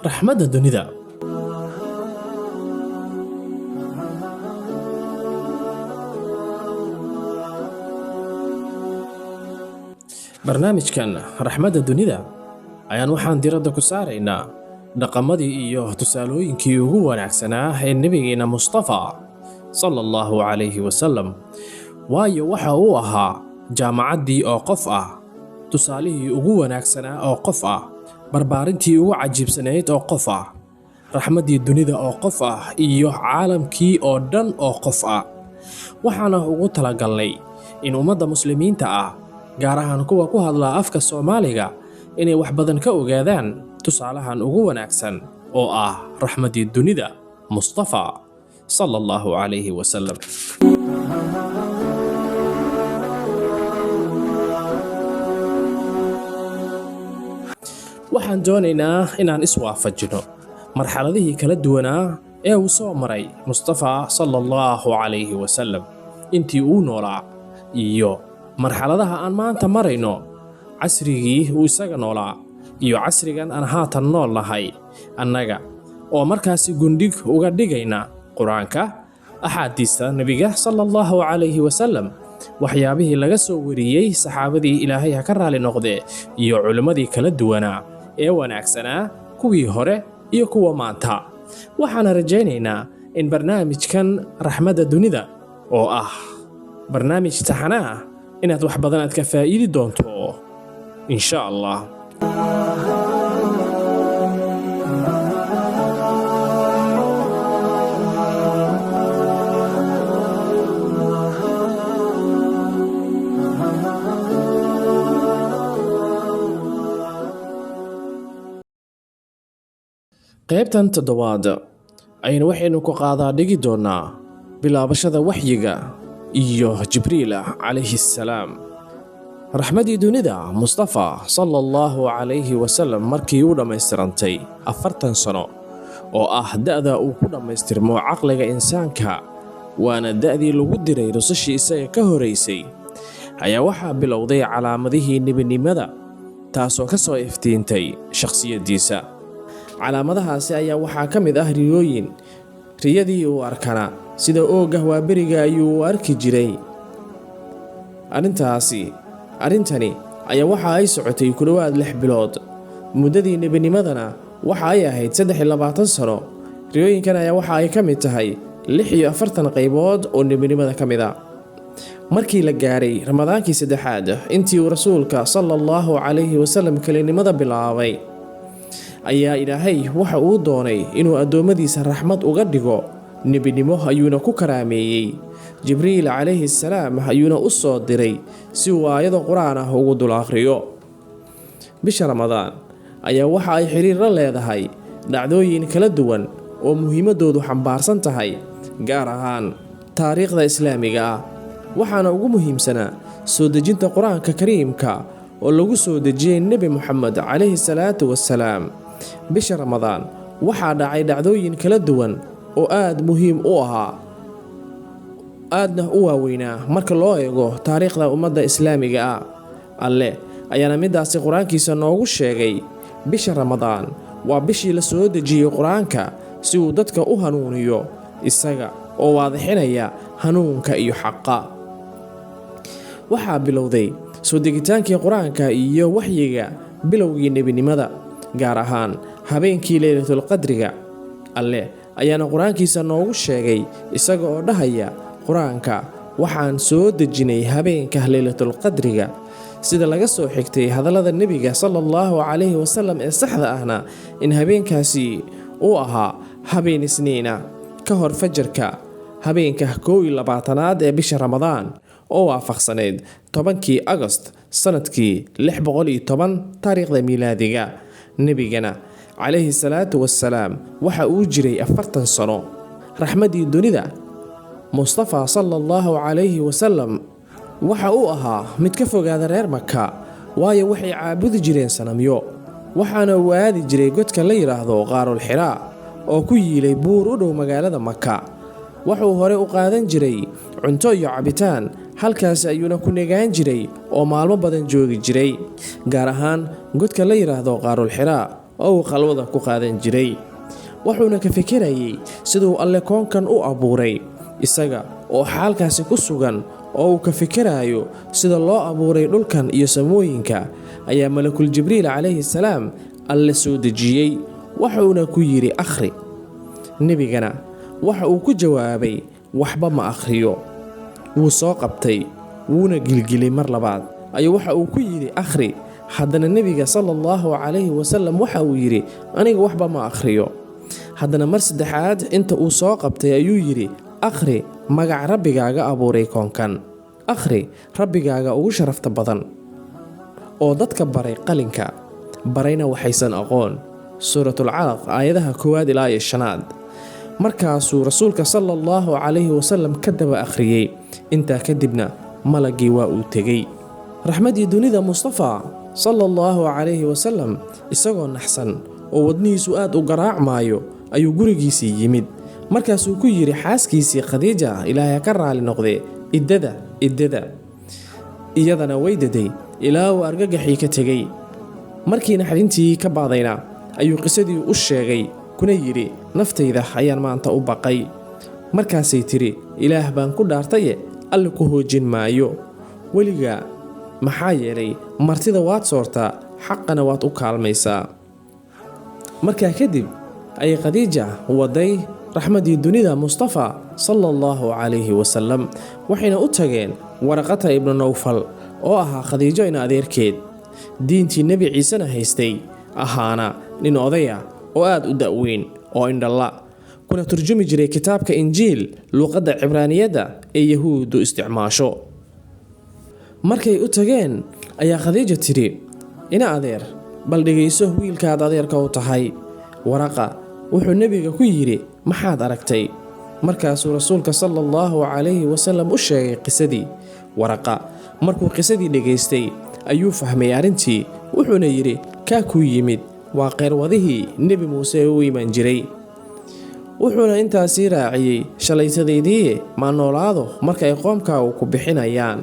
raxmadda dunida. barnaamijkan raxmadda dunida ayaan waxaan diradda ku saaraynaa dhaqamadii iyo tusaalooyinkii ugu wanaagsanaa ee nebigeena Mustafa sallallahu calayhi wasallam, waayo waxa uu ahaa jaamacaddii oo qof ah, tusaalihii ugu wanaagsanaa oo qof ah, barbaarintii ugu cajiibsanayd oo qof ah, raxmaddii dunida oo qof ah, iyo caalamkii oo dhan oo qof ah. waxaana ugu talagalnay in ummadda muslimiinta ah, gaar ahaan kuwa ku hadla afka Soomaaliga, inay wax badan ka ogaadaan tusaalahan ugu wanaagsan oo ah raxmaddii dunida Mustafa sallallahu calayhi wasallam. waxaan doonaynaa inaan iswaafajino marxaladihii kala duwanaa ee uu soo maray Mustafa sallallahu calayhi wasallam intii uu noolaa, iyo marxaladaha aan maanta marayno, casrigii uu isaga noolaa iyo casrigan aan haatan nool nahay annaga, oo markaasi gundhig uga dhigayna qur-aanka, axaadiista nebiga sallallahu calayhi wasallam, waxyaabihii laga soo wariyey saxaabadii Ilaahay ha ka raali noqdee, iyo culimmadii kala duwanaa ee wanaagsanaa, kuwii hore iyo kuwa maanta. waxaana rajaynaynaa in barnaamijkan raxmadda dunida oo ah barnaamij taxane ah inaad wax badan aad ka faa'iidi doonto insha Allah. qaybtan toddobaad aynu waxaynu ku qaadaa dhigi doonaa bilaabashada waxyiga iyo Jibriil calayhi salaam. raxmaddii dunida Mustafa sallallahu calayhi wasallam markii uu dhammaystirantay 40 sano oo ah da'da uu ku dhammaystirmo caqliga insaanka, waana da'dii lagu diray rusushii isaga ka horeysay, ayaa waxaa bilowday calaamadihii nebinimada, taasoo ka soo iftiintay shakhsiyaddiisa. calaamadahaasi ayaa waxaa ka mid ah riyadii uu arkana sida ooga waaberiga ayuu u arki jiray. arrintani ayaa waxa ay socotay ku dhowaad 6 bilood. muddadii nebinimadana waxa ay ahayd 23 sano. riyooyinkan ayaa waxa ay ka mid tahay 46 qaybood oo nebinimada ka mid ah. markii la gaaray ramadaankii 3aad, intii uu rasuulka sallallahu calayhi wasallam kelinimada bilaabay, ayaa Ilaahay waxa uu doonay inuu addoommadiisa raxmad uga dhigo nebinimo, ayuuna ku karaameeyey. Jibriil calayhi salaam ayuuna u soo diray si uu aayado qur'aan ah ugu dul akhriyo. bisha Ramadaan ayaa waxa ay xiriir la leedahay dhacdooyin kala duwan oo muhiimadoodu xambaarsan tahay, gaar ahaan taariikhda islaamiga ah. waxaana ugu muhiimsanaa soo dejinta qur-aanka kariimka oo lagu soo dejiyey Nebi Muxamed calayhi salaatu wassalaam. bisha Ramadaan waxaa dhacay dhacdooyin kala duwan oo aad muhiim u ahaa, aadna u waaweynaa marka loo eego taariikhda ummadda islaamiga ah. alle ayaana midaasi qur-aankiisa noogu sheegay. bisha Ramadaan waa bishii la soo dejiyey qur-aanka si uu dadka u hanuuniyo, isaga oo waadixinaya hanuunka iyo xaqa. waxaa bilowday soo degitaankii qur-aanka iyo waxyiga bilowgii nebinimada, gaar ahaan habeenkii laylatul qadriga. alle ayaana qur-aankiisa noogu sheegay isaga oo dhahaya, qur-aanka waxaan soo dejinay habeenka laylatul qadriga. sida laga soo xigtay hadallada nebiga sallallahu calayhi wasallam ee saxda ahna, in habeenkaasi uu ahaa habeen isniina ka hor fajarka, habeenka 21aad ee bisha Ramadaan, oo waafaqsaneyd 10kii Agost sanadkii 610 taariikhda miilaadiga. nebigana calayhi salaatu wassalaam waxa uu jiray 40 sano. raxmaddii dunida Mustafa sallallahu calayhi wasallam waxa uu ahaa mid ka fogaada reer Maka, waayo waxay caabudi jireen sanamyo. waxaana uu aadi jiray godka la yiraahdo Qaarul Xiraa oo ku yiilay buur u dhow magaalada Maka. wuxuu hore u qaadan jiray cunto iyo cabitaan, halkaas ayuuna ku negaan jiray oo maalmo badan joogi jiray, gaar ahaan godka la yiraahdo Qaarul Xiraa oo uu khalwada ku qaadan jiray. wuxuuna ka fikirayay siduu alle koonkan u abuuray, isaga oo xaalkaasi ku sugan oo uu ka fikirayo sida loo abuuray dhulkan iyo samooyinka, ayaa malakul jibriil calayhi salaam alle soo dejiyey. wuxuuna ku yidhi akhri. nebigana waxa uu ku jawaabay waxba ma akhriyo. wuu soo qabtay, wuuna gilgilay mar labaad ayuu waxa uu ku yidhi akhri. haddana nebiga sallallahu calayhi wasallam waxa uu yidhi aniga waxba ma akhriyo. haddana mar saddexaad inta uu soo qabtay ayuu yidhi akhri magac rabbigaaga abuuray koonkan, akhri rabbigaaga ugu sharafta badan oo dadka baray qalinka, barayna waxaysan aqoon. suuratul calaq aayadaha 1 ilaa 5. markaasuu rasuulka sallallahu calayhi wasallam ka daba akhriyey. intaa kadibna malagii waa uu tegey. raxmadii dunida Mustafa sallallahu calayhi wasallam isagoo naxsan oo wadnihiisu aad u garaacmaayo ayuu gurigiisii yimid. markaasuu ku yidhi xaaskiisii Khadiija, ilaahay ka raali noqdee, iddada. iyadana way daday ilaa uu argagaxii ka tegey. markii naxdintii ka baadayna ayuu qisadii u sheegay, kuna yidhi naftayda ayaan maanta u baqay. markaasay tidhi ilaah baan ku dhaartaye alle ku hoojin maayo weligaa, maxaa yeelay martida waad soortaa, xaqana waad u kaalmaysaa. markaa kadib ayay Khadiija waday raxmadii dunida Mustafa sallallahu calayhi wasallam, waxayna u tageen Waraqata ibnu Nawfal oo ahaa Khadiijo in adeerkeed, diintii nebi ciisena haystay, ahaana nin odaya oo aad u da'weyn oo indhalla, kuna turjumi jiray kitaabka Injiil luqadda Cibraaniyadda ee Yahuuddu isticmaasho. markay u tageen ayaa Khadiija tidhi ina adeer, bal dhegayso wiilkaad adeerka u tahay. Waraqa wuxuu nebiga ku yidhi maxaad aragtay? markaasuu rasuulka sallallahu calayhi wasallam u sheegay qisadii. Waraqa markuu qisadii dhegaystay ayuu fahmay arrintii, wuxuuna yidhi kaa kuu yimid waa qeyrwadihii nebi muuse u iman jiray. wuxuuna intaasii raaciyey shalaytadaydiiye maa noolaado marka ay qoomkaagu ku bixinayaan.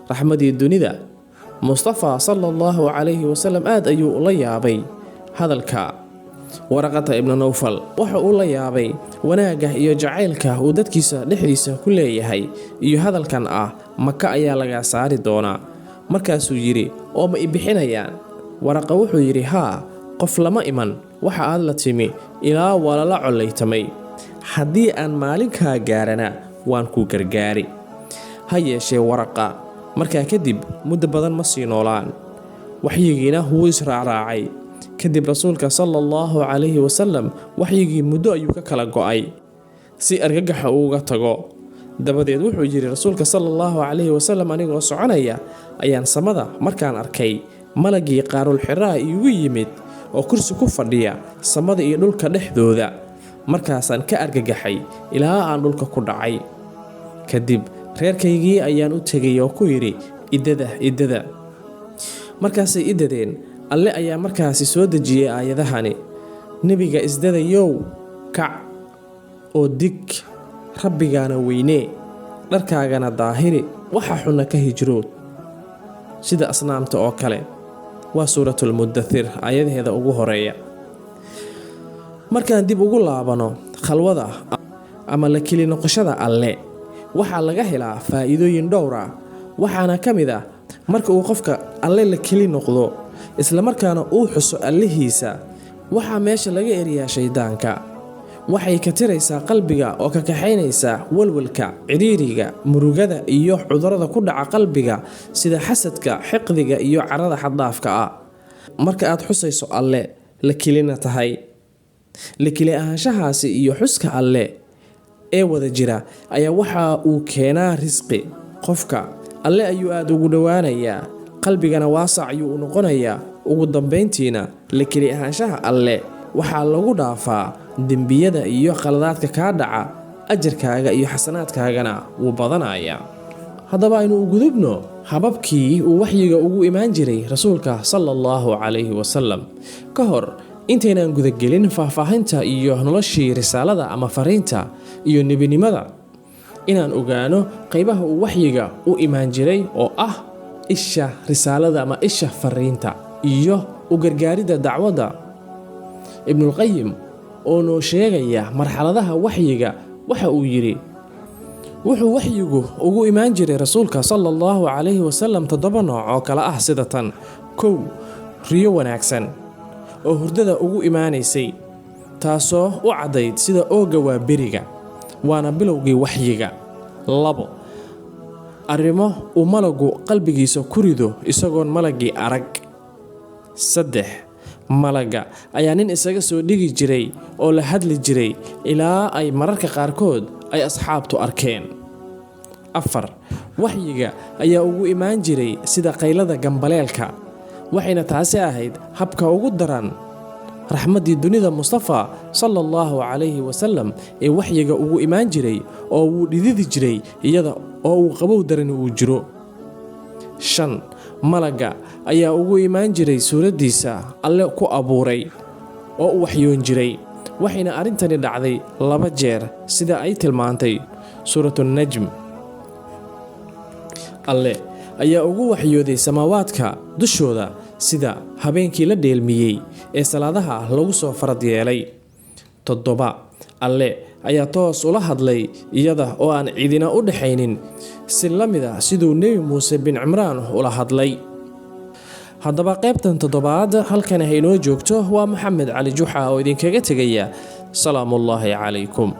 raxmadii dunida Mustafa sallallahu calayhi wasallam aad ayuu ula yaabay hadalka Waraqata ibnu Nawfal. waxa uu la yaabay wanaagga iyo jacaylka uu dadkiisa dhexdiisa ku leeyahay, iyo hadalkan ah Maka ayaa laga saari doonaa. markaasuu yidhi oo ma i bixinayaan? Waraqa wuxuu yidhi haa, qof lama iman waxa aad la timi ilaa waa lala collaytamay. haddii aan maalinkaa gaarana waan ku gargaari. ha yeeshee Waraqa markaa kadib muddo badan ma sii noolaan, waxyigiina wuu israacraacay. kadib rasuulka sallallahu calayhi wasallam waxyigii muddo ayuu ka kala go'ay si argagaxa uga tago. dabadeed wuxuu yidhi rasuulka sallallahu calayhi wasallam anigoo soconaya ayaan samada markaan arkay malagii qaarul xiraa iigu yimid oo kursi ku fadhiya samada iyo dhulka dhexdooda. markaasaan ka argagaxay ilaa aan dhulka ku dhacay. kadib reerkaygii ayaan u tegay oo ku yidhi iddada. markaasay iddadeen. alle ayaa markaasi soo dejiyey aayadahani: nebiga isdadayow, kac oo dig, rabbigaana weynee, dharkaagana daahiri, waxa xunna ka hijrood sida asnaamta oo kale. waa suuratul Muddathir aayadaheeda ugu horeeya. markaan dib ugu laabano khalwada ama la keli noqoshada alle, waxaa laga helaa faa'iidooyin dhowr ah. waxaana ka mid ah marka uu qofka alle la keli noqdo isla markaana uu xuso allihiisa, waxaa meesha laga eriyaa shaydaanka. waxay ka tiraysaa qalbiga oo ka kaxaynaysa walwalka, ciriiriga, murugada iyo cudurrada ku dhaca qalbiga sida xasadka, xiqdiga iyo carada xaddaafka ah. marka aad xusayso alle la kelina tahay, la keli ahaanshahaasi iyo xuska alle ee wada jira ayaa waxa uu keenaa risqi. qofka alle ayuu aad ugu dhowaanayaa, qalbigana waasac ayuu u noqonayaa. ugu dambayntiina la keli ahaanshaha alle waxaa lagu dhaafaa dembiyada iyo khaladaadka kaa dhaca, ajarkaaga iyo xasanaadkaagana wuu badanayaa. haddaba aynu u gudubno hababkii uu waxyiga ugu imaan jiray rasuulka sallallahu calayhi wasallam. ka hor intaynaan gudagelin faahfaahinta iyo noloshii risaalada ama fariinta iyo nebinimada, inaan ogaano qaybaha uu waxyiga u imaan jiray oo ah isha risaalada ama isha fariinta iyo u gargaaridda dacwadda. ibnulqayim oo noo sheegaya marxaladaha waxyiga waxa uu yidhi wuxuu waxyigu ugu imaan jiray rasuulka sala allahu calayhi wasalam 7 nooc oo kale ah sida tan. 1. riyo wanaagsan oo hurdada ugu imaanaysay, taasoo u caddayd sida ooga waa beriga, waana bilowgii waxyiga. 2. arrimo uu malagu qalbigiisa ku rido isagoon malagii arag. 3. malaga ayaa nin isaga soo dhigi jiray oo la hadli jiray ilaa ay mararka qaarkood ay asxaabtu arkeen. 4. waxyiga ayaa ugu imaan jiray sida qaylada gambaleelka, waxayna taasi ahayd habka ugu daran raxmaddii dunida Mustafa sallallahu calayhi wasallam ee waxyiga ugu imaan jiray oo wuu dhididi jiray iyada oo uu qabow daran uu jiro. 5. malaga ayaa ugu imaan jiray suuraddiisa alle ku abuuray oo u waxyoon jiray, waxayna arrintani dhacday 2 jeer sida ay tilmaantay suuratun najm. alle ayaa ugu waxyooday samaawaadka dushooda sida habeenkii la dheelmiyey ee salaadaha lagu soo farad yeelay. 7. alle ayaa toos ula hadlay iyada oo aan cidina u dhaxaynin, si la mid ah siduu nebi muuse bin cimraan ula hadlay. haddaba qaybtan 7aad halkan haynoo joogto. waa maxamed cali juxa oo idinkaga tegaya salaamullaahi calaykum.